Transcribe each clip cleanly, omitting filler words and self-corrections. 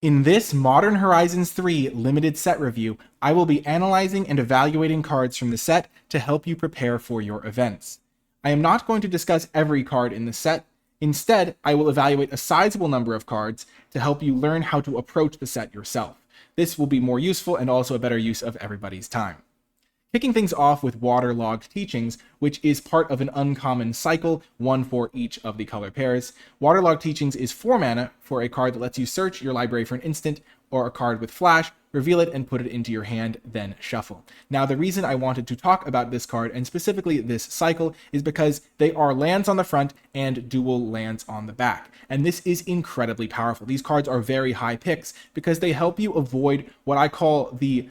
In this Modern Horizons 3 limited set review, I will be analyzing and evaluating cards from the set to help you prepare for your events. I am not going to discuss every card in the set. Instead, I will evaluate a sizable number of cards to help you learn how to approach the set yourself. This will be more useful and also a better use of everybody's time. Kicking things off with Waterlogged Teachings, which is part of an uncommon cycle, one for each of the color pairs. Waterlogged Teachings is 4 mana for a card that lets you search your library for an instant or a card with flash, reveal it and put it into your hand, then shuffle. Now, the reason I wanted to talk about this card, and specifically this cycle, is because they are lands on the front and dual lands on the back. And this is incredibly powerful. These cards are very high picks because they help you avoid what I call the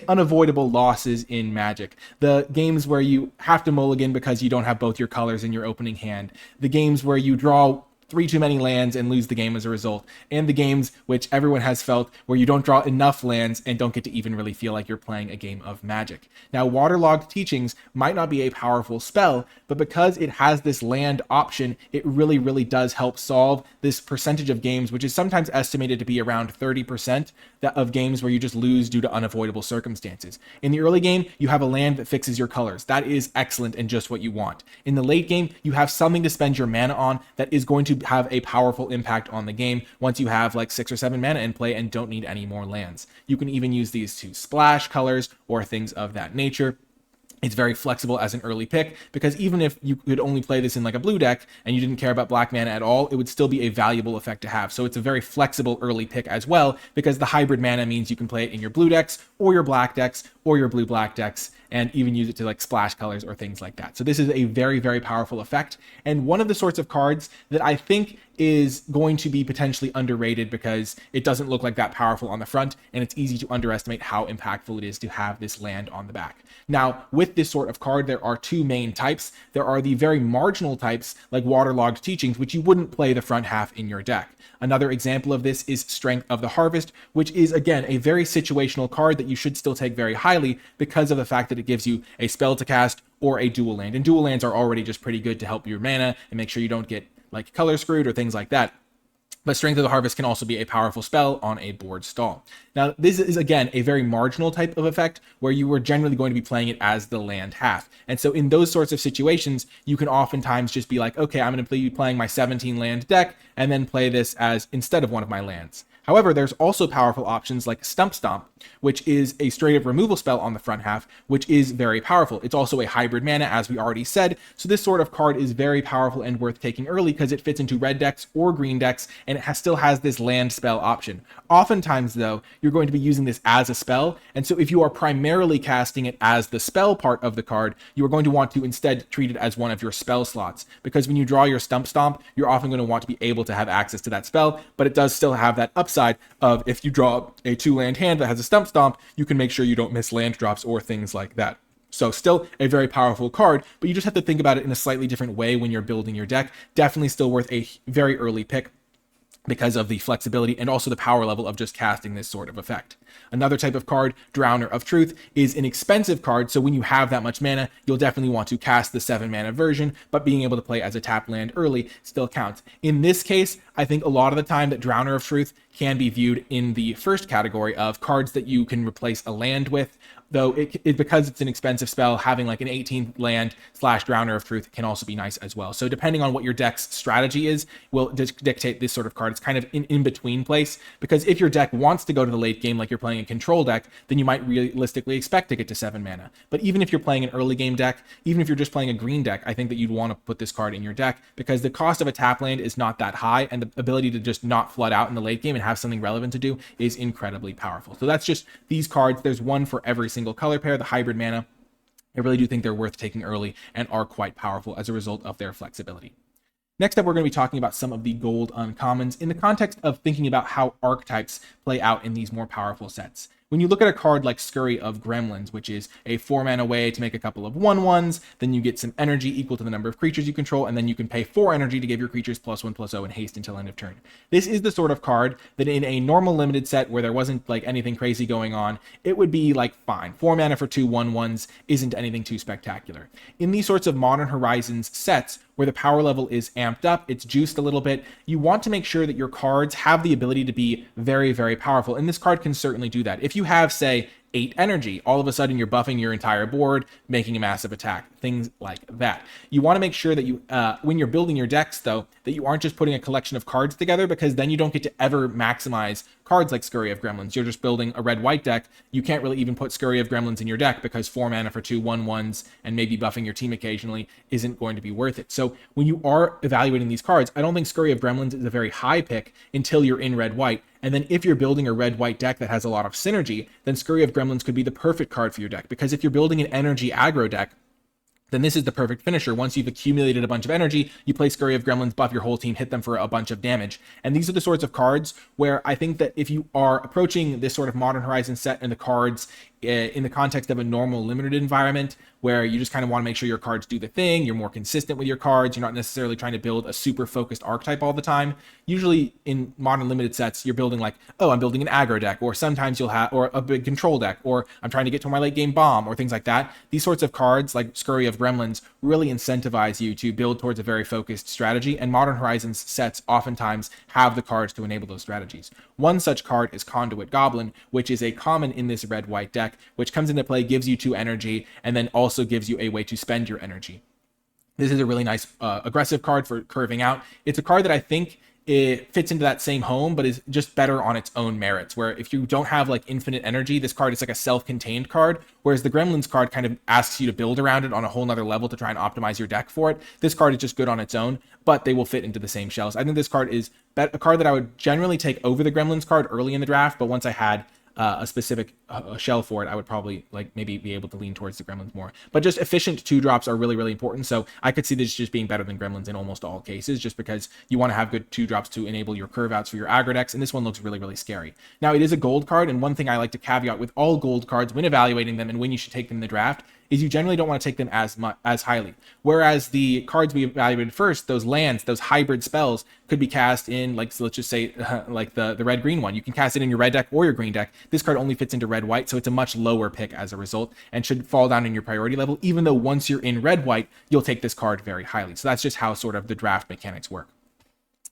unavoidable losses in Magic. The games where you have to mulligan because you don't have both your colors in your opening hand. The games where you draw 3 too many lands and lose the game as a result. And the games which everyone has felt where you don't draw enough lands and don't get to even really feel like you're playing a game of Magic. Now, Waterlogged Teachings might not be a powerful spell, but because it has this land option, it really does help solve this percentage of games, which is sometimes estimated to be around 30% of games where you just lose due to unavoidable circumstances. In the early game, you have a land that fixes your colors. That is excellent and just what you want. In the late game, you have something to spend your mana on that is going to have a powerful impact on the game once you have like 6 or 7 mana in play and don't need any more lands. You can even use these to splash colors or things of that nature. It's very flexible as an early pick because even if you could only play this in like a blue deck and you didn't care about black mana at all, it would still be a valuable effect to have. So it's a very flexible early pick as well because the hybrid mana means you can play it in your blue decks or your black decks or your blue-black decks and even use it to like splash colors or things like that. So this is a very powerful effect, and one of the sorts of cards that I think is going to be potentially underrated because it doesn't look like that powerful on the front and it's easy to underestimate how impactful it is to have this land on the back. Now, with this sort of card, there are 2 main types. There are the very marginal types like Waterlogged Teachings, which you wouldn't play the front half in your deck. Another example of this is Strength of the Harvest, which is, again, a very situational card that you should still take very highly because of the fact that it gives you a spell to cast or a dual land. And dual lands are already just pretty good to help your mana and make sure you don't get like color screwed or things like that. But Strength of the Harvest can also be a powerful spell on a board stall. Now, this is, again, a very marginal type of effect where you are generally going to be playing it as the land half. And so in those sorts of situations, you can oftentimes just be like, okay, I'm going to be playing my 17 land deck and then play this as instead of one of my lands. However, there's also powerful options like Stump Stomp, which is a straight up removal spell on the front half, which is very powerful. It's also a hybrid mana, as we already said, so this sort of card is very powerful and worth taking early because it fits into red decks or green decks, and it still has this land spell option. Oftentimes, though, you're going to be using this as a spell, and so if you are primarily casting it as the spell part of the card, you are going to want to instead treat it as one of your spell slots, because when you draw your Stump Stomp, you're often going to want to be able to have access to that spell, but it does still have that upside of if you draw a 2-land hand that has a Stump Stomp, you can make sure you don't miss land drops or things like that. So still a very powerful card, but you just have to think about it in a slightly different way when you're building your deck. Definitely still worth a very early pick because of the flexibility and also the power level of just casting this sort of effect. Another type of card, Drowner of Truth, is an expensive card, so when you have that much mana, you'll definitely want to cast the 7 mana version, but being able to play as a tap land early still counts. In this case, I think a lot of the time that Drowner of Truth can be viewed in the first category of cards that you can replace a land with, though because it's an expensive spell, having like an 18 land / Drowner of Truth can also be nice as well. So depending on what your deck's strategy is, will dictate this sort of card. It's kind of in between place, because if your deck wants to go to the late game like you're playing a control deck, then you might realistically expect to get to 7 mana. But even if you're playing an early game deck, even if you're just playing a green deck, I think that you'd want to put this card in your deck because the cost of a tap land is not that high, and the ability to just not flood out in the late game and have something relevant to do is incredibly powerful. So that's just these cards. There's one for every single color pair, the hybrid mana. I really do think they're worth taking early and are quite powerful as a result of their flexibility. Next up, we're going to be talking about some of the gold uncommons in the context of thinking about how archetypes play out in these more powerful sets. When you look at a card like Scurry of Gremlins, which is a 4-mana way to make a couple of 1/1s, then you get some energy equal to the number of creatures you control, and then you can pay 4 energy to give your creatures +1/+0 and haste until end of turn. This is the sort of card that in a normal limited set where there wasn't like anything crazy going on, it would be like fine. 4 mana for 2 1/1s isn't anything too spectacular. In these sorts of Modern Horizons sets, where the power level is amped up, it's juiced a little bit, you want to make sure that your cards have the ability to be very, very powerful. And this card can certainly do that. If you have, say, 8 energy, all of a sudden you're buffing your entire board, making a massive attack, things like that. You want to make sure that you, when you're building your decks though, that you aren't just putting a collection of cards together, because then you don't get to ever maximize cards like Scurry of Gremlins. You're just building a red-white deck. You can't really even put Scurry of Gremlins in your deck because 4 mana for 2 1/1s and maybe buffing your team occasionally isn't going to be worth it. So when you are evaluating these cards, I don't think Scurry of Gremlins is a very high pick until you're in red-white. And then if you're building a red-white deck that has a lot of synergy, then Scurry of Gremlins could be the perfect card for your deck. Because if you're building an energy aggro deck, then this is the perfect finisher. Once you've accumulated a bunch of energy, you play Scurry of Gremlins, buff your whole team, hit them for a bunch of damage. And these are the sorts of cards where I think that if you are approaching this sort of Modern Horizon set and the cards in the context of a normal limited environment, where you just kind of want to make sure your cards do the thing, you're more consistent with your cards, you're not necessarily trying to build a super focused archetype all the time. Usually in modern limited sets, you're building like, oh, I'm building an aggro deck, or sometimes you'll have, or a big control deck, or I'm trying to get to my late game bomb, or things like that. These sorts of cards, like Scurry of Gremlins, really incentivize you to build towards a very focused strategy, and Modern Horizons sets oftentimes have the cards to enable those strategies. One such card is Conduit Goblin, which is a common in this red-white deck, which comes into play, gives you 2 energy, and then also gives you a way to spend your energy. This is a really nice aggressive card for curving out. It's a card that I think it fits into that same home, but is just better on its own merits, where if you don't have like infinite energy, this card is like a self-contained card, whereas the Gremlins card kind of asks you to build around it on a whole nother level to try and optimize your deck for it. This card is just good on its own, but they will fit into the same shells. I think this card is a card that I would generally take over the Gremlins card early in the draft, but once I had a specific shell for it, I would probably like maybe be able to lean towards the Gremlins more. But just efficient 2-drops are really, really important. So I could see this just being better than Gremlins in almost all cases, just because you want to have good 2-drops to enable your curve outs for your aggro decks. And this one looks really, really scary. Now, it is a gold card, and one thing I like to caveat with all gold cards when evaluating them and when you should take them in the draft is you generally don't want to take them as highly. Whereas the cards we evaluated first, those lands, those hybrid spells, could be cast in, like, so let's just say, like the red-green one. You can cast it in your red deck or your green deck. This card only fits into red-white, so it's a much lower pick as a result, and should fall down in your priority level, even though once you're in red-white, you'll take this card very highly. So that's just how sort of the draft mechanics work.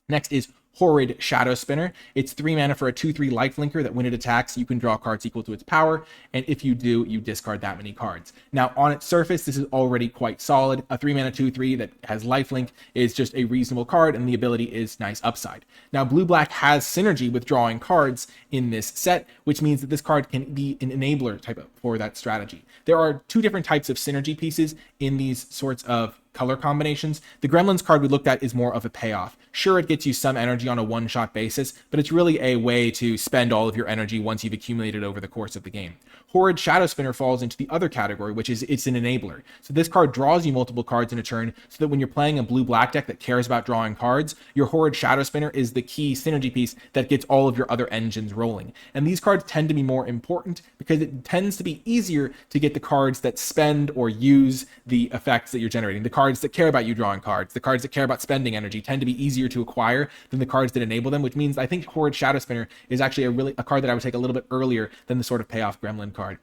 Next is Horrid Shadow Spinner. It's 3 mana for a 2/3 lifelinker that when it attacks, you can draw cards equal to its power, and if you do, you discard that many cards. Now, on its surface, this is already quite solid. A 3 mana 2/3 that has lifelink is just a reasonable card, and the ability is nice upside. Now, blue-black has synergy with drawing cards in this set, which means that this card can be an enabler type for that strategy. There are 2 different types of synergy pieces in these sorts of color combinations. The Gremlins card we looked at is more of a payoff. Sure, it gets you some energy on a one-shot basis, but it's really a way to spend all of your energy once you've accumulated over the course of the game. Horrid Shadow Spinner falls into the other category, which is it's an enabler. So this card draws you multiple cards in a turn, so that when you're playing a blue-black deck that cares about drawing cards, your Horrid Shadow Spinner is the key synergy piece that gets all of your other engines rolling. And these cards tend to be more important because it tends to be easier to get the cards that spend or use the effects that you're generating. The cards that care about you drawing cards, the cards that care about spending energy tend to be easier to acquire than the cards that enable them, which means I think Horrid Shadow Spinner is actually a card that I would take a little bit earlier than the sort of payoff Gremlin card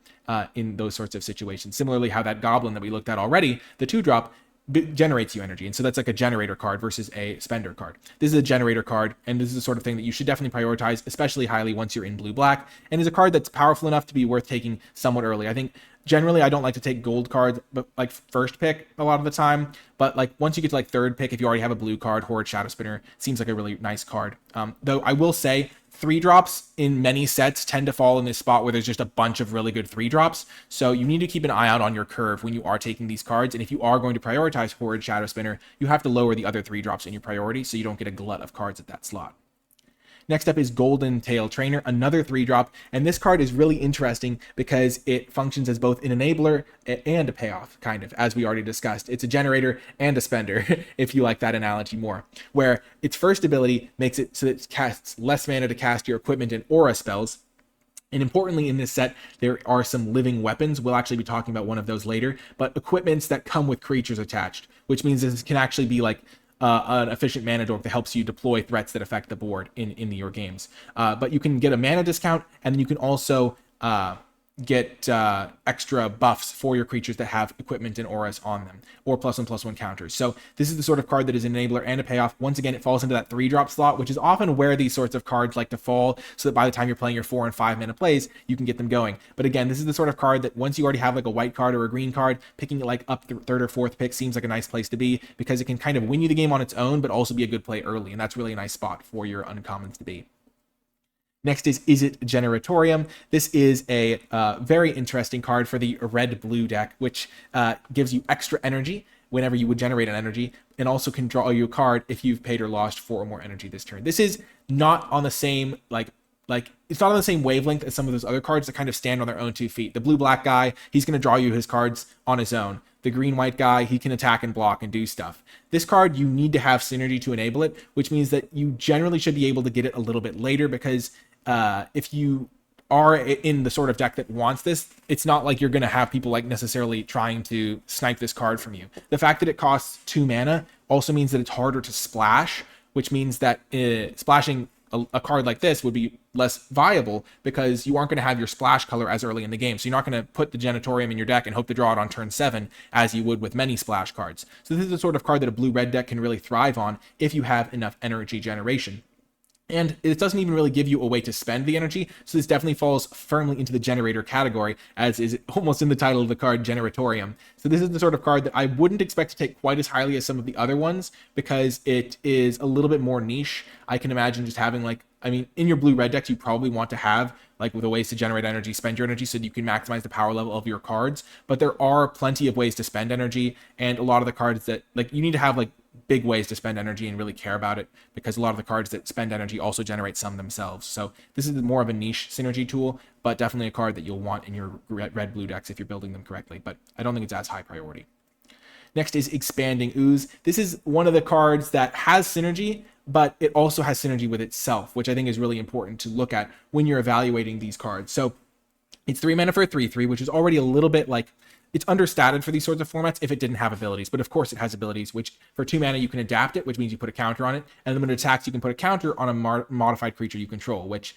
in those sorts of situations. Similarly, how that Goblin that we looked at already, the 2-drop, generates you energy, and so that's like a generator card versus a spender card. This is a generator card, and this is the sort of thing that you should definitely prioritize, especially highly once you're in blue-black, and is a card that's powerful enough to be worth taking somewhat early. I think generally I don't like to take gold cards, but like first pick a lot of the time. But like once you get to like third pick, if you already have a blue card, Horrid Shadow Spinner seems like a really nice card. Though I will say 3-drops in many sets tend to fall in this spot where there's just a bunch of really good 3-drops. So you need to keep an eye out on your curve when you are taking these cards. And if you are going to prioritize Horrid Shadow Spinner, you have to lower the other 3-drops in your priority so you don't get a glut of cards at that slot. Next up is Golden Tail Trainer, another 3-drop, and this card is really interesting because it functions as both an enabler and a payoff, kind of, as we already discussed. It's a generator and a spender, if you like that analogy more, where its first ability makes it so that it casts less mana to cast your equipment and aura spells, And importantly, in this set, there are some living weapons. We'll actually be talking about one of those later, but equipments that come with creatures attached, which means this can actually be like an efficient mana dork that helps you deploy threats that affect the board in your games. But you can get a mana discount, and then you can also get extra buffs for your creatures that have equipment and auras on them, or +1/+1 counters. So this is the sort of card that is an enabler and a payoff. Once again, it falls into that 3-drop slot, which is often where these sorts of cards like to fall, so that by the time you're playing your 4 and 5 mana plays, you can get them going. But again, this is the sort of card that once you already have like a white card or a green card, picking it like up the 3rd or 4th pick seems like a nice place to be, because it can kind of win you the game on its own, but also be a good play early, and that's really a nice spot for your uncommons to be. Next is it Generatorium? This is a very interesting card for the red-blue deck, which gives you extra energy whenever you would generate an energy, and also can draw you a card if you've paid or lost 4 or more energy this turn. This is not on the same like it's not on the same wavelength as some of those other cards that kind of stand on their own 2 feet. The blue-black guy, he's going to draw you his cards on his own. The green-white guy, he can attack and block and do stuff. This card, you need to have synergy to enable it, which means that you generally should be able to get it a little bit later, because if you are in the sort of deck that wants this, it's not like you're going to have people like necessarily trying to snipe this card from you. The fact that it costs 2 mana also means that it's harder to splash, which means that splashing a card like this would be less viable, because you aren't going to have your splash color as early in the game. So you're not going to put the Generatorium in your deck and hope to draw it on turn 7 as you would with many splash cards. So this is the sort of card that a blue-red deck can really thrive on if you have enough energy generation. And it doesn't even really give you a way to spend the energy, so this definitely falls firmly into the generator category, as is almost in the title of the card, Generatorium. So this is the sort of card that I wouldn't expect to take quite as highly as some of the other ones, because it is a little bit more niche. I can imagine just having in your blue-red decks, you probably want to have, with the ways to generate energy, spend your energy so that you can maximize the power level of your cards. But there are plenty of ways to spend energy, and a lot of the cards that, you need to have, big ways to spend energy and really care about it, because a lot of the cards that spend energy also generate some themselves. So this is more of a niche synergy tool, but definitely a card that you'll want in your red-blue decks if you're building them correctly, but I don't think it's as high priority. Next is Expanding Ooze. This is one of the cards that has synergy, but it also has synergy with itself, which I think is really important to look at when you're evaluating these cards. So it's 3 mana for a 3/3, which is already a little bit it's understated for these sorts of formats if it didn't have abilities, but of course it has abilities, which for 2 mana you can adapt it, which means you put a counter on it, and then when it attacks you can put a counter on a modified creature you control, which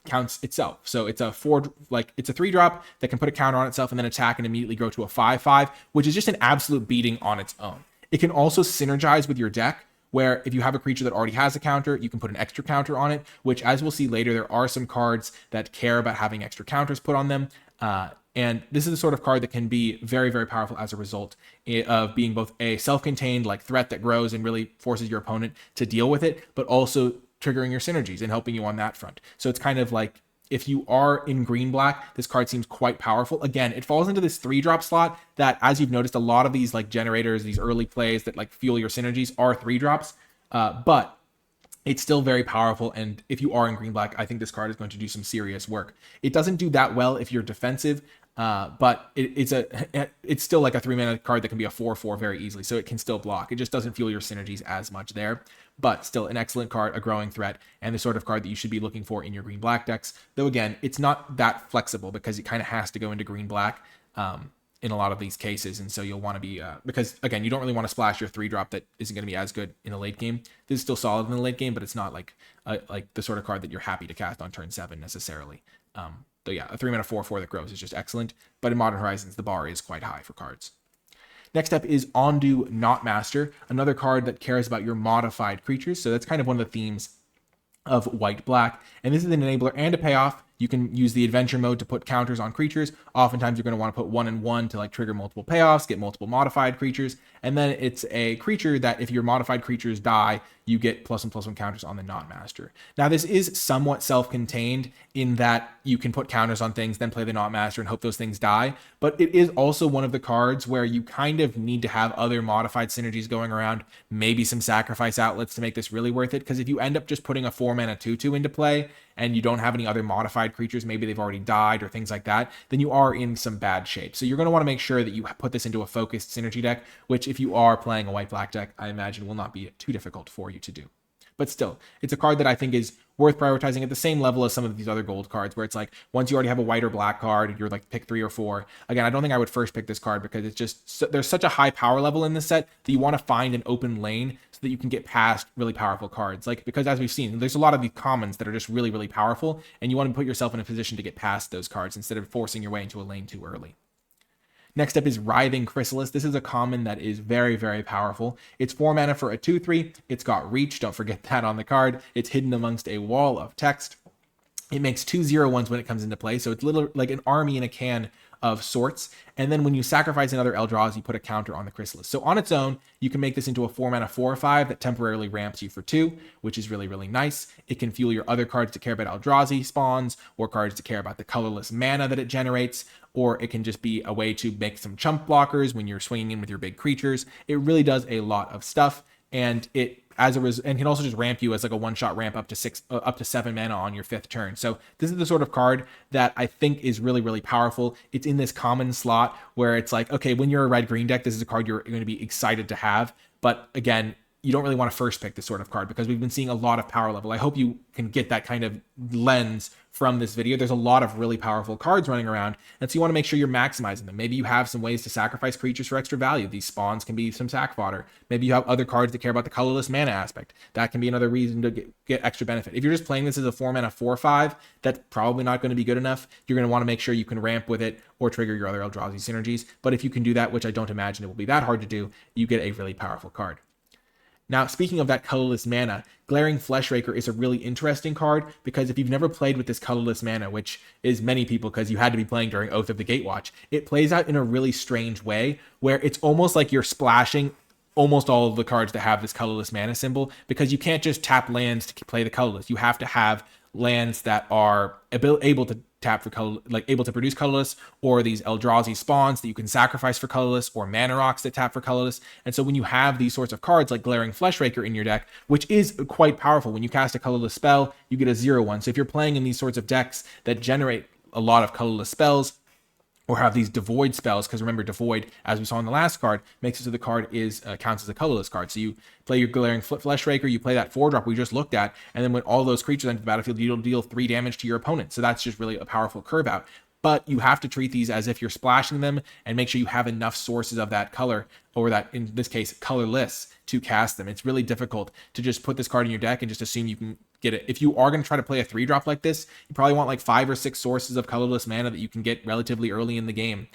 counts itself. So it's a 3-drop that can put a counter on itself and then attack and immediately grow to a 5/5, which is just an absolute beating on its own. It can also synergize with your deck, where if you have a creature that already has a counter, you can put an extra counter on it, which, as we'll see later, there are some cards that care about having extra counters put on them. And this is the sort of card that can be very, very powerful as a result of being both a self-contained threat that grows and really forces your opponent to deal with it, but also triggering your synergies and helping you on that front. So it's kind of like, if you are in green-black, this card seems quite powerful. Again, it falls into this 3-drop slot that, as you've noticed, a lot of these generators, these early plays that fuel your synergies are 3-drops, but it's still very powerful, and if you are in green-black, I think this card is going to do some serious work. It doesn't do that well if you're defensive, but it's still a 3-mana card that can be a 4/4 very easily, so it can still block. It just doesn't fuel your synergies as much there, but still an excellent card, a growing threat, and the sort of card that you should be looking for in your green-black decks. Though again, it's not that flexible, because it kind of has to go into green-black in a lot of these cases, and so you'll want to be because again, you don't really want to splash your 3-drop that isn't going to be as good in the late game. This is still solid in the late game, but it's not like the sort of card that you're happy to cast on turn 7 necessarily. So yeah, a 3-mana 4/4 that grows is just excellent, but in Modern Horizons the bar is quite high for cards. Next up is Ondu Knotmaster, another card that cares about your modified creatures. So that's kind of one of the themes of white-black, and this is an enabler and a payoff. You can use the adventure mode to put counters on creatures. Oftentimes you're going to want to put 1 and 1 to trigger multiple payoffs, get multiple modified creatures, and then it's a creature that if your modified creatures die, you get +1/+1 counters on the Knotmaster. Now this is somewhat self-contained in that you can put counters on things, then play the Knotmaster and hope those things die, but it is also one of the cards where you kind of need to have other modified synergies going around, maybe some sacrifice outlets to make this really worth it, because if you end up just putting a 4-mana 2/2 into play, and you don't have any other modified creatures, maybe they've already died or things like that, then you are in some bad shape. So you're going to want to make sure that you put this into a focused synergy deck, which if you are playing a white-black deck, I imagine will not be too difficult for you to do. But still, it's a card that I think is worth prioritizing at the same level as some of these other gold cards, where it's like once you already have a white or black card, you're like pick 3 or 4. Again, I don't think I would first pick this card because it's just there's such a high power level in this set that you want to find an open lane so that you can get past really powerful cards. Like, because as we've seen, there's a lot of these commons that are just really, really powerful, and you want to put yourself in a position to get past those cards instead of forcing your way into a lane too early. Next up is Writhing Chrysalis. This is a common that is very, very powerful. It's 4 mana for a 2/3. It's got reach. Don't forget that on the card. It's hidden amongst a wall of text. It makes 2/0/1s when it comes into play. So it's little like an army in a can of sorts. And then when you sacrifice another Eldrazi, you put a counter on the Chrysalis. So on its own, you can make this into a 4 mana 4/5 that temporarily ramps you for 2, which is really, really nice. It can fuel your other cards to care about Eldrazi spawns, or cards to care about the colorless mana that it generates, or it can just be a way to make some chump blockers when you're swinging in with your big creatures. It really does a lot of stuff, and it and can also just ramp you as like a one-shot ramp up to 7 mana on your 5th turn. So this is the sort of card that I think is really, really powerful. It's in this common slot where it's like, okay, when you're a red-green deck, this is a card you're going to be excited to have. But again, you don't really want to first pick this sort of card because we've been seeing a lot of power level. I hope you can get that kind of lens from this video. There's a lot of really powerful cards running around, and so you want to make sure you're maximizing them. Maybe you have some ways to sacrifice creatures for extra value. These spawns can be some sack fodder. Maybe you have other cards that care about the colorless mana aspect. That can be another reason to get extra benefit. If you're just playing this as a 4 mana 4/5, that's probably not going to be good enough. You're going to want to make sure you can ramp with it or trigger your other Eldrazi synergies. But if you can do that, which I don't imagine it will be that hard to do, you get a really powerful card. Now, speaking of that colorless mana, Glaring Fleshraker is a really interesting card because if you've never played with this colorless mana, which is many people because you had to be playing during Oath of the Gatewatch, it plays out in a really strange way where it's almost like you're splashing almost all of the cards that have this colorless mana symbol, because you can't just tap lands to play the colorless. You have to have lands that are able to tap for color, like able to produce colorless, or these Eldrazi spawns that you can sacrifice for colorless, or mana rocks that tap for colorless. And so when you have these sorts of cards like Glaring Fleshraker in your deck, which is quite powerful, when you cast a colorless spell, you get a 0/1. So if you're playing in these sorts of decks that generate a lot of colorless spells, or have these devoid spells, because remember, devoid, as we saw in the last card, makes it so the card is counts as a colorless card. So you play your Glaring Fleshraker, you play that 4-drop we just looked at, and then when all those creatures enter the battlefield, you'll deal 3 damage to your opponent. So that's just really a powerful curve out. But you have to treat these as if you're splashing them and make sure you have enough sources of that color, or that, in this case, colorless, to cast them. It's really difficult to just put this card in your deck and just assume you can get it. If you are going to try to play a 3-drop like this, you probably want like 5 or 6 sources of colorless mana that you can get relatively early in the game.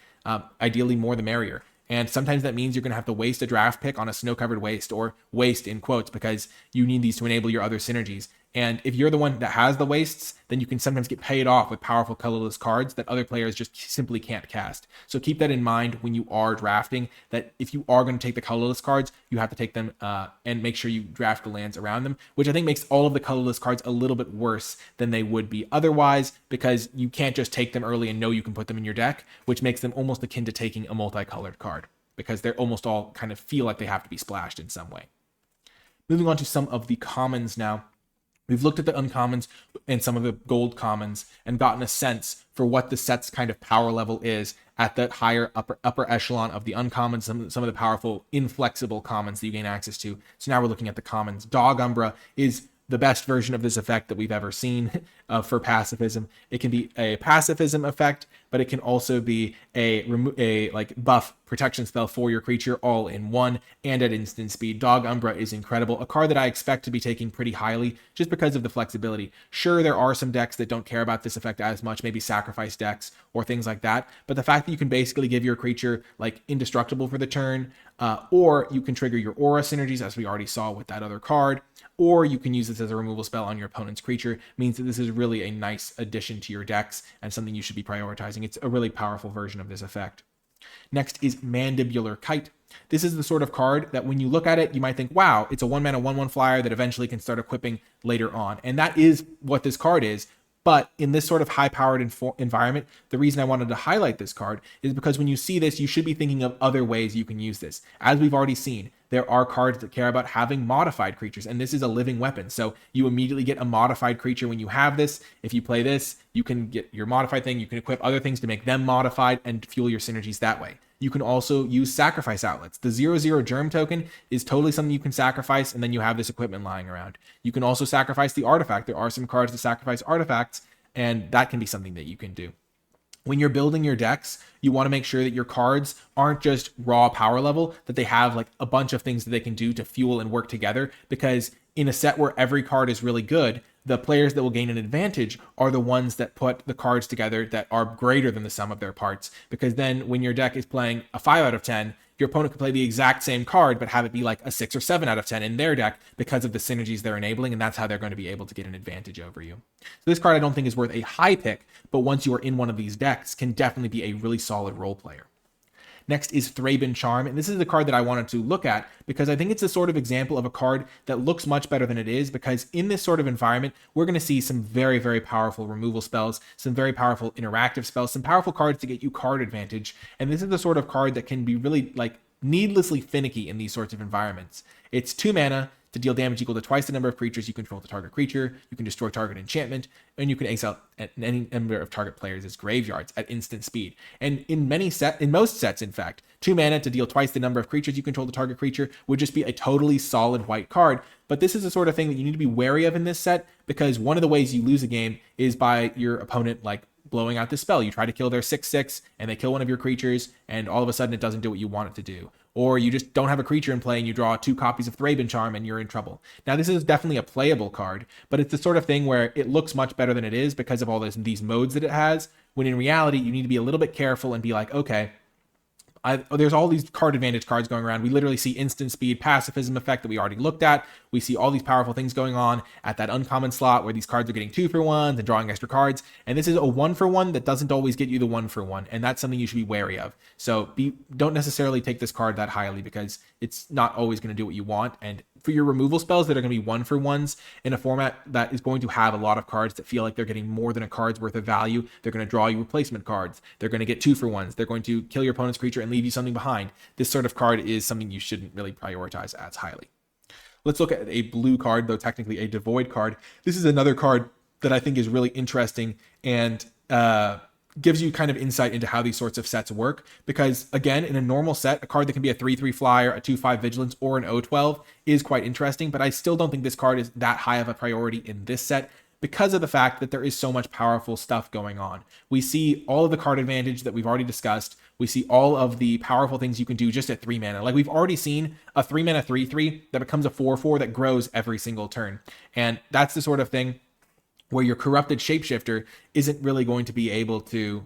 Ideally, more the merrier. And sometimes that means you're going to have to waste a draft pick on a snow-covered waste, or waste in quotes, because you need these to enable your other synergies. And if you're the one that has the wastes, then you can sometimes get paid off with powerful colorless cards that other players just simply can't cast. So keep that in mind when you are drafting, that if you are going to take the colorless cards, you have to take them and make sure you draft the lands around them, which I think makes all of the colorless cards a little bit worse than they would be otherwise, because you can't just take them early and know you can put them in your deck, which makes them almost akin to taking a multicolored card, because they're almost all kind of feel like they have to be splashed in some way. Moving on to some of the commons now. We've looked at the uncommons and some of the gold commons and gotten a sense for what the set's kind of power level is at the higher upper echelon of the uncommons, some of the powerful inflexible commons that you gain access to. So now we're looking at the commons. Dog Umbra is the best version of this effect that we've ever seen for pacifism. It can be a pacifism effect, but it can also be a like buff protection spell for your creature all in one and at instant speed. Dog Umbra is incredible, a card that I expect to be taking pretty highly just because of the flexibility. Sure, there are some decks that don't care about this effect as much, maybe sacrifice decks or things like that, but the fact that you can basically give your creature like indestructible for the turn, or you can trigger your aura synergies, as we already saw with that other card, or you can use this as a removal spell on your opponent's creature, means that this is really a nice addition to your decks and something you should be prioritizing. It's a really powerful version of this effect. Next is Mandibular Kite. This is the sort of card that when you look at it, you might think, wow, it's a 1-mana 1/1 flyer that eventually can start equipping later on. And that is what this card is. But in this sort of high-powered environment, the reason I wanted to highlight this card is because when you see this, you should be thinking of other ways you can use this. As we've already seen, there are cards that care about having modified creatures, and this is a living weapon. So you immediately get a modified creature when you have this. If you play this, you can get your modified thing. You can equip other things to make them modified and fuel your synergies that way. You can also use sacrifice outlets. The 0/0 germ token is totally something you can sacrifice, and then you have this equipment lying around. You can also sacrifice the artifact. There are some cards that sacrifice artifacts, and that can be something that you can do. When you're building your decks, you want to make sure that your cards aren't just raw power level, that they have like a bunch of things that they can do to fuel and work together. Because in a set where every card is really good, the players that will gain an advantage are the ones that put the cards together that are greater than the sum of their parts. Because then when your deck is playing a 5 out of 10, your opponent can play the exact same card, but have it be like a 6 or 7 out of 10 in their deck because of the synergies they're enabling, and that's how they're going to be able to get an advantage over you. So this card I don't think is worth a high pick, but once you are in one of these decks, can definitely be a really solid role player. Next is Thraben Charm, and this is the card that I wanted to look at because I think it's a sort of example of a card that looks much better than it is, because in this sort of environment, we're going to see some very, very powerful removal spells, some very powerful interactive spells, some powerful cards to get you card advantage, and this is the sort of card that can be really like needlessly finicky in these sorts of environments. It's 2 mana to deal damage equal to twice the number of creatures you control the target creature. You can destroy target enchantment, and you can exile any number of target players' graveyards at instant speed. And in most sets, in fact, 2 mana to deal twice the number of creatures you control the target creature would just be a totally solid white card. But this is the sort of thing that you need to be wary of in this set, because one of the ways you lose a game is by your opponent like blowing out the spell. You try to kill their 6/6 and they kill one of your creatures, and all of a sudden it doesn't do what you want it to do. Or you just don't have a creature in play and you draw 2 copies of Thraben Charm and you're in trouble. Now this is definitely a playable card, but it's the sort of thing where it looks much better than it is because of all these modes that it has, when in reality you need to be a little bit careful and be like, okay, there's all these card advantage cards going around. We literally see instant speed pacifism effect that we already looked at. We see all these powerful things going on at that uncommon slot where these cards are getting 2-for-1s and drawing extra cards. And this is a 1-for-1 that doesn't always get you the 1-for-1. And that's something you should be wary of. So don't necessarily take this card that highly, because it's not always going to do what you want. And for your removal spells that are going to be 1-for-1s in a format that is going to have a lot of cards that feel like they're getting more than a card's worth of value, they're going to draw you replacement cards. They're going to get 2-for-1s. They're going to kill your opponent's creature and leave you something behind. This sort of card is something you shouldn't really prioritize as highly. Let's look at a blue card, though technically a devoid card. This is another card that I think is really interesting and gives you kind of insight into how these sorts of sets work. Because again, in a normal set, a card that can be a 3/3 flyer, a 2/5 vigilance, or an O12 is quite interesting, but I still don't think this card is that high of a priority in this set, because of the fact that there is so much powerful stuff going on. We see all of the card advantage that we've already discussed. We see all of the powerful things you can do just at 3 mana. Like we've already seen a 3 mana 3/3 that becomes a 4/4 that grows every single turn. And that's the sort of thing where your corrupted shapeshifter isn't really going to be able to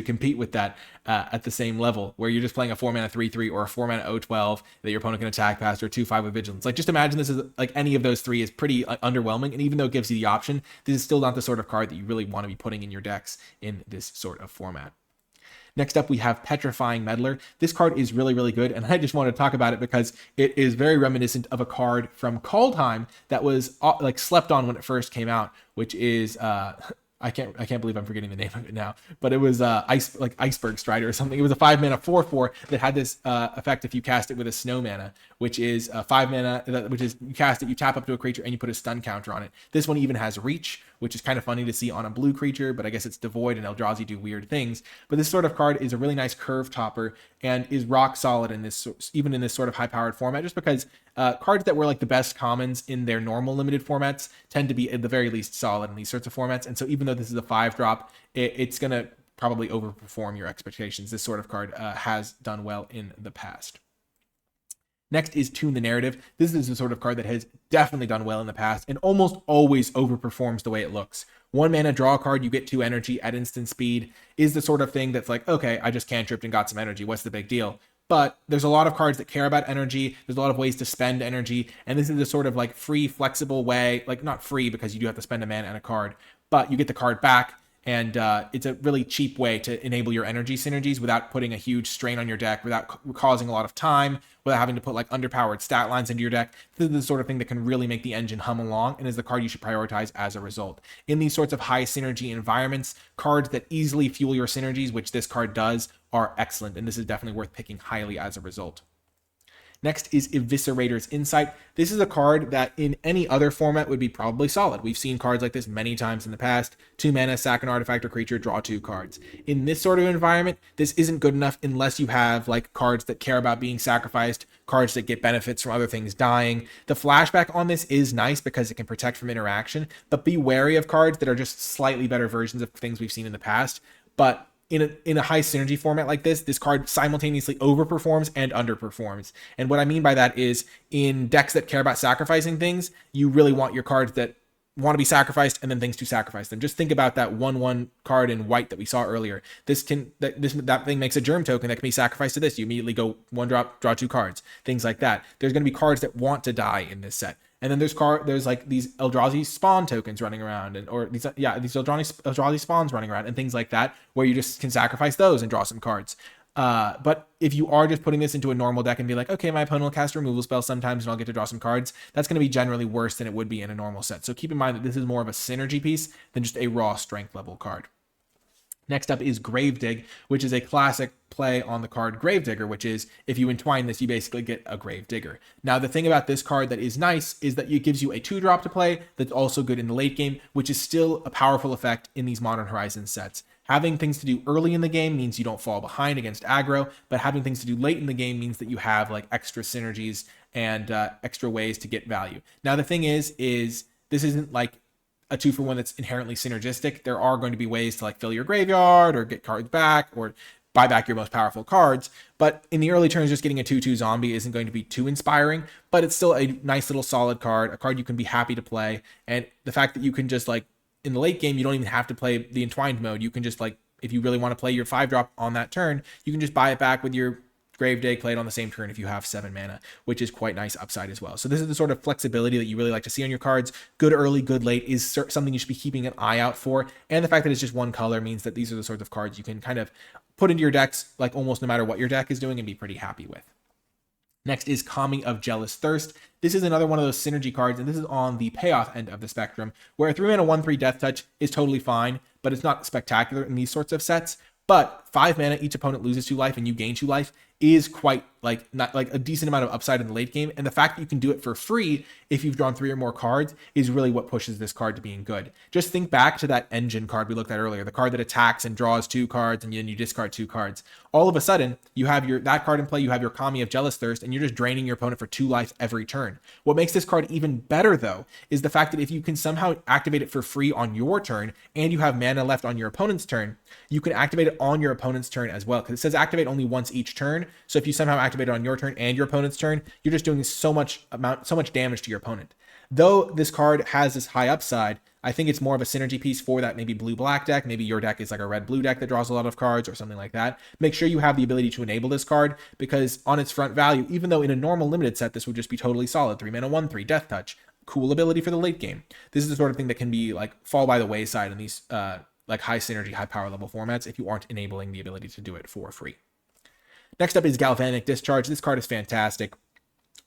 compete with that at the same level, where you're just playing a 4 mana 3/3 or a 4 mana O12 that your opponent can attack past, or 2/5 with vigilance. Like, just imagine this is like any of those three is pretty underwhelming. And even though it gives you the option, this is still not the sort of card that you really want to be putting in your decks in this sort of format. Next up, we have Petrifying Meddler. This card is really, really good, and I just want to talk about it because it is very reminiscent of a card from Kaldheim that was like slept on when it first came out, which is I can't believe I'm forgetting the name of it now, but it was Iceberg Strider or something. It was a 5 mana 4/4 that had this effect if you cast it with a snow mana, which is 5 mana, which is you cast it, you tap up to a creature, and you put a stun counter on it. This one even has reach, which is kind of funny to see on a blue creature, but I guess it's devoid and Eldrazi do weird things. But this sort of card is a really nice curve topper and is rock solid in this, even in this sort of high powered format, just because cards that were like the best commons in their normal limited formats tend to be at the very least solid in these sorts of formats. And so even though this is a 5-drop, it's going to probably overperform your expectations. This sort of card has done well in the past. Next is Tune the Narrative. This is the sort of card that has definitely done well in the past and almost always overperforms the way it looks. 1 mana, draw a card, you get 2 energy at instant speed is the sort of thing that's like, okay, I just cantripped and got some energy. What's the big deal? But there's a lot of cards that care about energy. There's a lot of ways to spend energy. And this is the sort of like free, flexible way, like not free because you do have to spend a mana and a card, but you get the card back. And it's a really cheap way to enable your energy synergies without putting a huge strain on your deck, without causing a lot of time, without having to put like underpowered stat lines into your deck. This is the sort of thing that can really make the engine hum along and is the card you should prioritize as a result. In these sorts of high synergy environments, cards that easily fuel your synergies, which this card does, are excellent. And this is definitely worth picking highly as a result. Next is Eviscerator's Insight. This is a card that in any other format would be probably solid. We've seen cards like this many times in the past. 2 mana, sack an artifact or creature, draw 2 cards. In this sort of environment, this isn't good enough unless you have like cards that care about being sacrificed, cards that get benefits from other things dying. The flashback on this is nice because it can protect from interaction, but be wary of cards that are just slightly better versions of things we've seen in the past. But in a high synergy format like this card simultaneously overperforms and underperforms. And what I mean by that is in decks that care about sacrificing things, you really want your cards that want to be sacrificed and then things to sacrifice them. Just think about that 1/1 card in white that we saw earlier. That thing makes a germ token that can be sacrificed to this. You immediately go 1 drop, draw 2 cards, things like that. There's going to be cards that want to die in this set. And then there's like these Eldrazi spawn tokens running around, these Eldrazi spawns running around and things like that, where you just can sacrifice those and draw some cards. But if you are just putting this into a normal deck and be like, okay, my opponent will cast a removal spell sometimes and I'll get to draw some cards, that's going to be generally worse than it would be in a normal set. So keep in mind that this is more of a synergy piece than just a raw strength level card. Next up is Gravedigg, which is a classic play on the card Gravedigger, which is if you entwine this, you basically get a Gravedigger. Now, the thing about this card that is nice is that it gives you a 2-drop to play that's also good in the late game, which is still a powerful effect in these Modern Horizons sets. Having things to do early in the game means you don't fall behind against aggro, but having things to do late in the game means that you have like extra synergies and extra ways to get value. Now, the thing is this isn't like a 2-for-1 that's inherently synergistic. There are going to be ways to like fill your graveyard or get cards back or buy back your most powerful cards. But in the early turns, just getting a 2/2 zombie isn't going to be too inspiring, but it's still a nice little solid card, a card you can be happy to play. And the fact that you can just like in the late game, you don't even have to play the entwined mode. You can just like, if you really want to play your 5-drop on that turn, you can just buy it back with your Gravedigg, play it on the same turn if you have 7 mana, which is quite nice upside as well. So this is the sort of flexibility that you really like to see on your cards. Good early, good late is something you should be keeping an eye out for. And the fact that it's just one color means that these are the sorts of cards you can kind of put into your decks like almost no matter what your deck is doing and be pretty happy with. Next is Kami of Jealous Thirst. This is another one of those synergy cards, and this is on the payoff end of the spectrum, where a 3-mana 1/3 Death Touch is totally fine, but it's not spectacular in these sorts of sets. But 5 mana, each opponent loses 2 life and you gain 2 life is quite like not like a decent amount of upside in the late game. And the fact that you can do it for free if you've drawn 3 or more cards is really what pushes this card to being good. Just think back to that engine card we looked at earlier, the card that attacks and draws 2 cards and then you discard 2 cards. All of a sudden, you have that card in play, you have your Kami of Jealous Thirst, and you're just draining your opponent for 2 life every turn. What makes this card even better though is the fact that if you can somehow activate it for free on your turn and you have mana left on your opponent's turn, you can activate it on your opponent's turn as well, because it says activate only once each turn. So if you somehow activate it on your turn and your opponent's turn, you're just doing so much damage to your opponent. Though this card has this high upside, I think it's more of a synergy piece for that maybe blue-black deck. Maybe your deck is like a red-blue deck that draws a lot of cards or something like that. Make sure you have the ability to enable this card, because on its front value, even though in a normal limited set, this would just be totally solid. 3-mana 1/3 Death Touch. Cool ability for the late game. This is the sort of thing that can be like fall by the wayside in these like high synergy, high power level formats if you aren't enabling the ability to do it for free. Next up is Galvanic Discharge. This card is fantastic.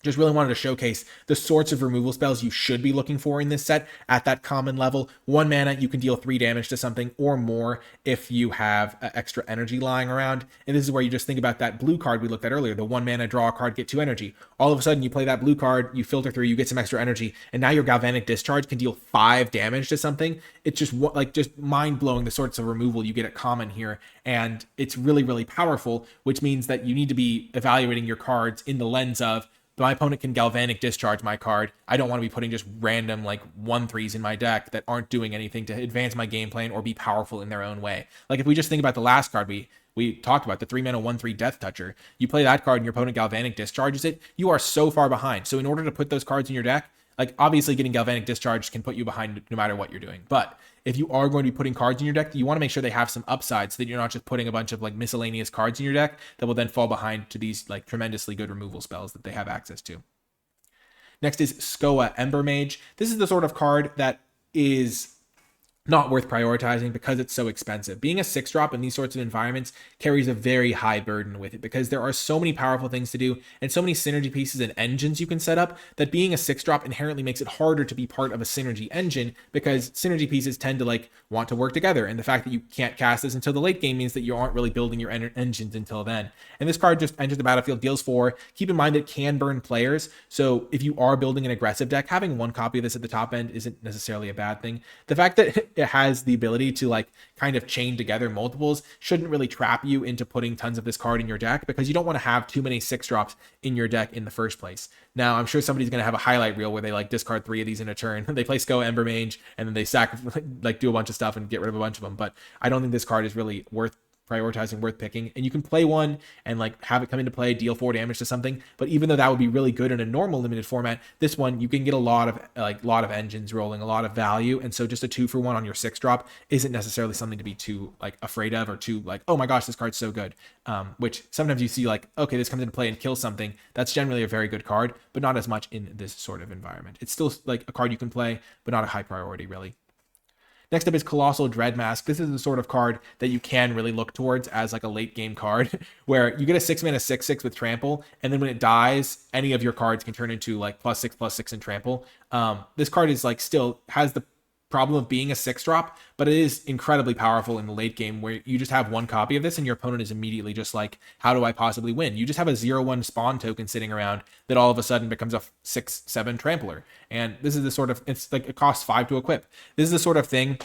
Just really wanted to showcase the sorts of removal spells you should be looking for in this set at that common level. 1 mana, you can deal 3 damage to something or more if you have extra energy lying around. And this is where you just think about that blue card we looked at earlier, the 1 mana draw a card, get 2 energy. All of a sudden, you play that blue card, you filter through, you get some extra energy, and now your Galvanic Discharge can deal 5 damage to something. It's just mind-blowing the sorts of removal you get at common here. And it's really, really powerful, which means that you need to be evaluating your cards in the lens of, my opponent can Galvanic Discharge my card. I don't want to be putting just random like 1/3s in my deck that aren't doing anything to advance my game plan or be powerful in their own way. Like if we just think about the last card we talked about, the 3-mana 1/3 Death Toucher, you play that card and your opponent Galvanic Discharges it, you are so far behind. So in order to put those cards in your deck, like obviously getting Galvanic Discharge can put you behind no matter what you're doing. But if you are going to be putting cards in your deck, you want to make sure they have some upside so that you're not just putting a bunch of like miscellaneous cards in your deck that will then fall behind to these like tremendously good removal spells that they have access to. Next is Skoa Ember Mage. This is the sort of card that is not worth prioritizing because it's so expensive. Being a 6-drop in these sorts of environments carries a very high burden with it because there are so many powerful things to do and so many synergy pieces and engines you can set up that being a 6-drop inherently makes it harder to be part of a synergy engine because synergy pieces tend to like want to work together, and the fact that you can't cast this until the late game means that you aren't really building your engines until then. And this card just enters the battlefield, deals 4. Keep in mind it can burn players, so if you are building an aggressive deck, having one copy of this at the top end isn't necessarily a bad thing. The fact that it has the ability to like kind of chain together multiples shouldn't really trap you into putting tons of this card in your deck because you don't want to have too many 6-drops in your deck in the first place. Now, I'm sure somebody's going to have a highlight reel where they like discard 3 of these in a turn. They play Sko Ember Mage and then they like do a bunch of stuff and get rid of a bunch of them. But I don't think this card is really worth prioritizing, worth picking. And you can play one and like have it come into play, deal 4 damage to something. But even though that would be really good in a normal limited format, this one you can get a lot of engines rolling, a lot of value. And so just a 2-for-1 on your 6-drop isn't necessarily something to be too like afraid of or too like, oh my gosh, this card's so good. Which sometimes you see like, okay, this comes into play and kills something. That's generally a very good card, but not as much in this sort of environment. It's still like a card you can play, but not a high priority really. Next up is Colossal Dreadmask. This is the sort of card that you can really look towards as like a late game card where you get a 6-mana 6/6 with trample, and then when it dies, any of your cards can turn into like +6/+6 in trample. This card is like still has the problem of being a 6-drop, but it is incredibly powerful in the late game where you just have one copy of this and your opponent is immediately just like, how do I possibly win? You just have a 0/1 spawn token sitting around that all of a sudden becomes a 6/7 trampler. And this is the sort of, it's like it costs 5 to equip. This is the sort of thing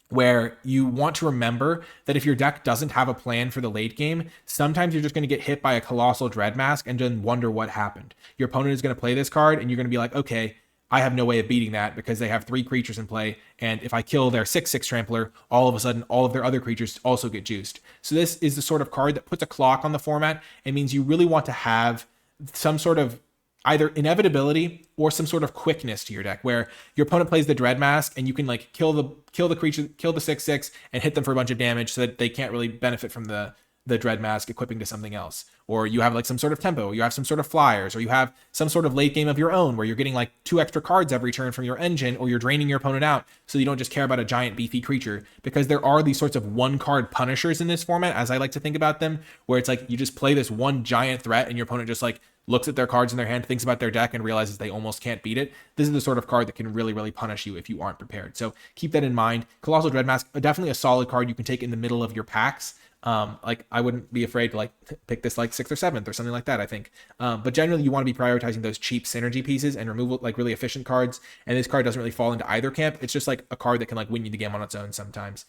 where you want to remember that if your deck doesn't have a plan for the late game, sometimes you're just going to get hit by a Colossal Dreadmask and then wonder what happened. Your opponent is going to play this card and you're going to be like, okay, I have no way of beating that because they have 3 creatures in play, and if I kill their 6/6 trampler, all of a sudden all of their other creatures also get juiced. So this is the sort of card that puts a clock on the format and means you really want to have some sort of either inevitability or some sort of quickness to your deck where your opponent plays the Dreadmask and you can like kill the creature, kill the 6/6 and hit them for a bunch of damage so that they can't really benefit from the Dreadmask equipping to something else. Or you have like some sort of tempo, or you have some sort of flyers, or you have some sort of late game of your own where you're getting like 2 extra cards every turn from your engine, or you're draining your opponent out so you don't just care about a giant beefy creature. Because there are these sorts of 1-card punishers in this format, as I like to think about them, where it's like you just play this one giant threat and your opponent just like looks at their cards in their hand, thinks about their deck, and realizes they almost can't beat it. This is the sort of card that can really, really punish you if you aren't prepared. So keep that in mind. Colossal Dreadmask, definitely a solid card you can take in the middle of your packs. Like I wouldn't be afraid to like pick this like 6th or 7th or something like that, I think. But generally you want to be prioritizing those cheap synergy pieces and remove like really efficient cards. And this card doesn't really fall into either camp. It's just like a card that can like win you the game on its own sometimes,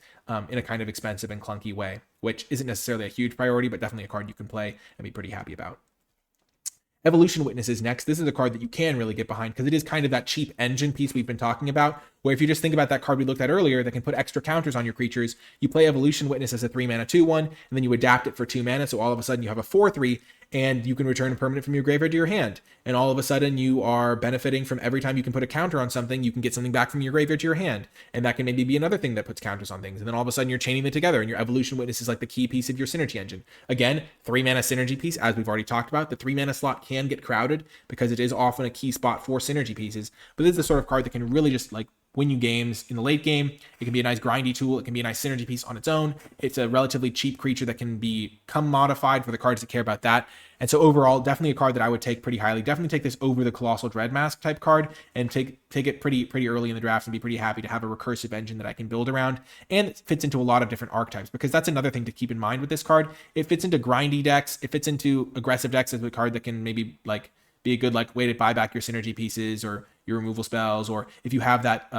in a kind of expensive and clunky way, which isn't necessarily a huge priority, but definitely a card you can play and be pretty happy about. Evolution Witness is next. This is a card that you can really get behind because it is kind of that cheap engine piece we've been talking about, where if you just think about that card we looked at earlier that can put extra counters on your creatures, you play Evolution Witness as a 3-mana 2/1, and then you adapt it for 2 mana, so all of a sudden you have a 4/3, and you can return a permanent from your graveyard to your hand. And all of a sudden you are benefiting from every time you can put a counter on something, you can get something back from your graveyard to your hand. And that can maybe be another thing that puts counters on things. And then all of a sudden you're chaining them together, and your Evolution Witness is like the key piece of your synergy engine. Again, 3-mana synergy piece, as we've already talked about. The 3-mana slot can get crowded because it is often a key spot for synergy pieces. But this is the sort of card that can really just like win you games in the late game. It can be a nice grindy tool. It can be a nice synergy piece on its own. It's a relatively cheap creature that can become modified for the cards that care about that. And so overall, definitely a card that I would take pretty highly. Definitely take this over the Colossal Dreadmask type card and take it pretty early in the draft and be pretty happy to have a recursive engine that I can build around. And it fits into a lot of different archetypes, because that's another thing to keep in mind with this card. It fits into grindy decks. It fits into aggressive decks as a card that can maybe like be a good like way to buy back your synergy pieces or your removal spells, or if you have that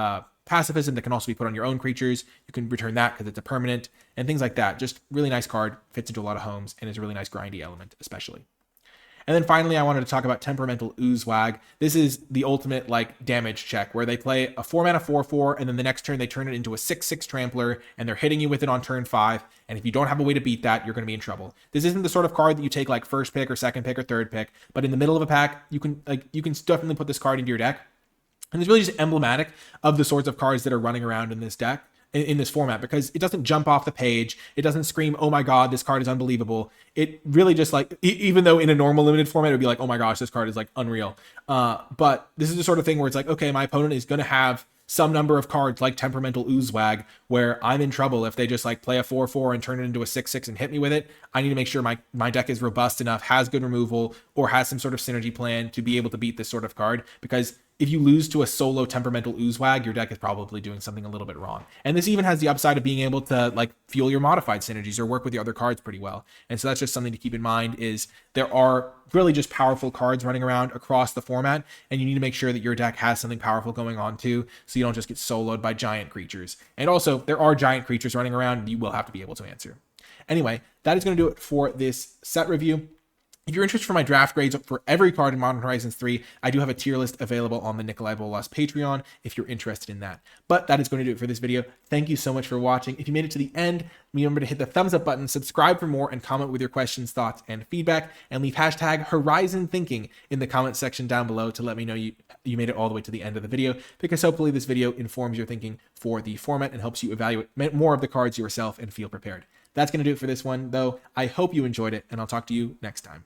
pacifism that can also be put on your own creatures, you can return that because it's a permanent and things like that. Just really nice card, fits into a lot of homes, and is a really nice grindy element especially. And then finally, I wanted to talk about Temperamental Oozewag. This is the ultimate like damage check where they play a 4-mana 4/4, and then the next turn they turn it into a 6/6 trampler, and they're hitting you with it on turn 5. And if you don't have a way to beat that, you're going to be in trouble. This isn't the sort of card that you take like first pick or second pick or third pick, but in the middle of a pack, you can definitely put this card into your deck. And it's really just emblematic of the sorts of cards that are running around in this deck, in this format, because it doesn't jump off the page. It doesn't scream, oh my God, this card is unbelievable. It really just like, even though in a normal limited format, it would be like, oh my gosh, this card is like unreal. But this is the sort of thing where it's like, okay, my opponent is going to have some number of cards like Temperamental Oozewag, where I'm in trouble if they just like play a 4/4 and turn it into a 6/6 and hit me with it. I need to make sure my deck is robust enough, has good removal, or has some sort of synergy plan to be able to beat this sort of card, because if you lose to a solo Temperamental Oozewag, your deck is probably doing something a little bit wrong. And this even has the upside of being able to like fuel your modified synergies or work with your other cards pretty well. And so that's just something to keep in mind, is there are really just powerful cards running around across the format, and you need to make sure that your deck has something powerful going on too, so you don't just get soloed by giant creatures. And also, there are giant creatures running around, and you will have to be able to answer. Anyway, that is going to do it for this set review. If you're interested for my draft grades for every card in Modern Horizons 3, I do have a tier list available on the NicolaiBolas Patreon if you're interested in that. But that is going to do it for this video. Thank you so much for watching. If you made it to the end, remember to hit the thumbs up button, subscribe for more, and comment with your questions, thoughts, and feedback. And leave hashtag Horizon Thinking in the comment section down below to let me know you made it all the way to the end of the video, because hopefully this video informs your thinking for the format and helps you evaluate more of the cards yourself and feel prepared. That's going to do it for this one, though. I hope you enjoyed it, and I'll talk to you next time.